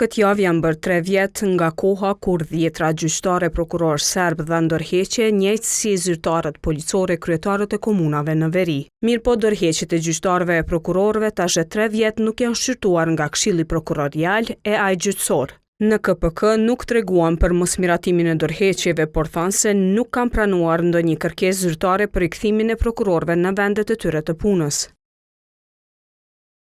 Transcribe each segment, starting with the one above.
Këtë javë janë bërë 3 vjet nga koha kur 10 gjyqtare prokuror serb dhe ndërheqje njëjtë si zyrtarët policore kryetarët e komunave në veri. Mirëpo ndërheqjet e gjyqtarëve e prokurorëve tash 3 vjet nuk janë shqyrtuar nga Këshilli Prokurorial e ai gjyqësor. Në KPK nuk treguan për mosmiratimin e ndërheqjeve, por thanë se nuk kanë pranuar ndonjë kërkesë zyrtare për rikthimin e prokurorëve në vendet e tyre të punës.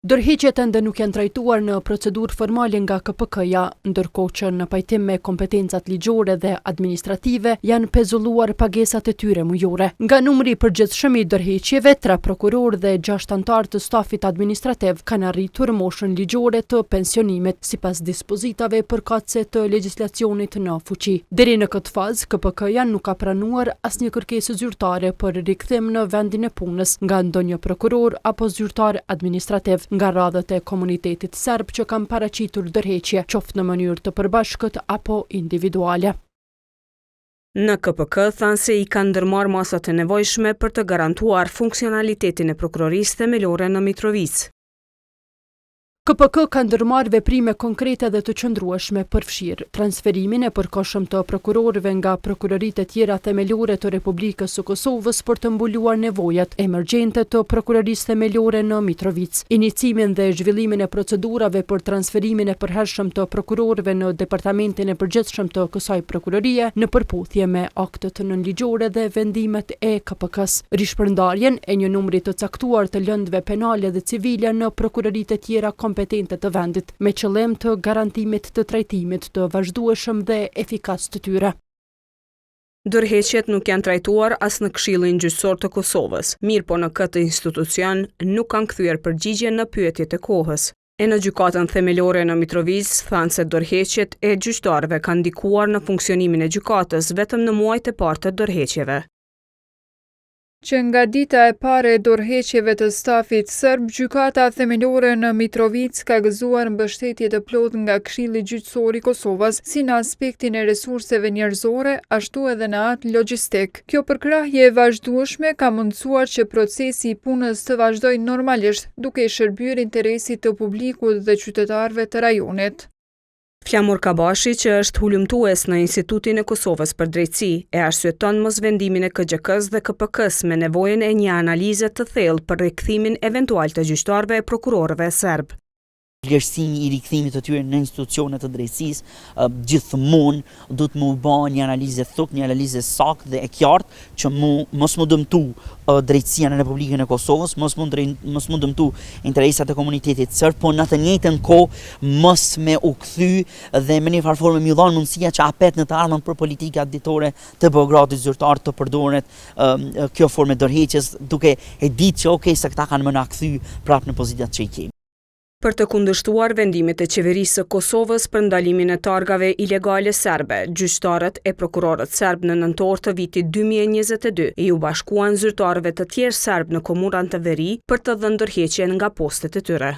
Ndërheqjet ende nuk janë trajtuar në procedurë formale nga KPK-ja, ndërkohë që në pajtim me kompetencat ligjore dhe administrative janë pezulluar pagesat e tyre mujore. Nga numri i përgjithshëm i ndërheqjeve, 3 prokurorë dhe 6 anëtarë të stafit administrativ kanë arritur moshën ligjore të pensionimit sipas dispozitave përkatëse të legjislacionit në fuqi. Deri në këtë fazë, KPK-ja nuk ka pranuar asnjë kërkesë zyrtare për rikthim në vendin e punës nga ndonjë prokuror apo zyrtar administrativ nga radhët e komunitetit serb që kanë paraqitur ndërheqje, qoftë në mënyrë të përbashkët apo individuale. Në KPK thanë se i kanë ndërmarrë masat e nevojshme për të garantuar funksionalitetin e prokurorisë themelore në Mitrovicë. KPK ka ndërmarrë veprime konkrete dhe të qëndrueshme përfshirë transferimin e përkohshëm të prokurorëve nga prokuroritë e tjera themelore të Republikës së Kosovës për të mbuluar nevojat emergjente të prokurorisë themelore në Mitrovicë, iniciimin dhe zhvillimin e procedurave për transferimin e përhershëm të prokurorëve në departamentin e përgjithshëm të kësaj prokurorie në përputhje me aktet nënligjore dhe vendimet e KPK-s, rishpërndarjen e një numri të caktuar të lëndëve penale dhe civile në prokuroritë e tjera kompetente të vendit, me qëllim të garantimit të trajtimit të vazhdueshëm dhe efikas të tyre. Ndërheqjet nuk janë trajtuar as në Këshillin Gjyqësor të Kosovës, mirëpo në këtë institucion nuk kanë kthyer përgjigje në pyetjet e kohës. E në gjykatën themelore në Mitrovicë thanë se ndërheqjet e gjyqtarëve kanë ndikuar në funksionimin e gjykatës vetëm në muajt e parë të ndërheqjeve. Që nga dita e parë e ndërheqjeve të stafit serb, gjykata themelore në Mitrovicë ka gëzuar mbështetje të plotë nga Këshilli Gjyqësor i Kosovës, si në aspektin e resurseve njerëzore, ashtu edhe në atë logjistik. Kjo përkrahje e vazhdueshme ka mundësuar që procesi i punës të vazhdojë normalisht, duke shërbyer interesit të publikut dhe qytetarëve të rajonit. Flamur Kabashi, që është hulumtues në Institutin e Kosovës për Drejtësi, e arsyeton mosvendimin e KGK-s dhe KPK-s me nevojën e një analize të thellë për rikthimin eventual të gjyqtarëve e prokurorëve serb. Vlerësimi i rikthimit të tyre në institucionet të drejtësisë gjithmonë duhet më bë një analizë thokë, një analizë saktë dhe e qartë që mos më dëmtu drejtësia në Republikën e Kosovës, mos më dëmtu interesat e komunitetit serb, po në të njëjtën kohë mos me u kthy dhe me një farë formë më dhon mundësia që apet në të ardhmen për politika ditore të Beogradit zyrtar të përdoret kjo formë ndërheqjes, duke e ditë që okay, se këta kanë më na kthy prapë në pozitat që i kemi. Për të kundërshtuar vendimet e qeverisë së Kosovës për ndalimin e targave ilegale serbe, gjyqtarët e prokurorët serb në nëntor të vitit 2022 i u bashkuan zyrtarëve të tjerë serb në komunat të veri për të dhënë ndërheqje nga postet e tyre.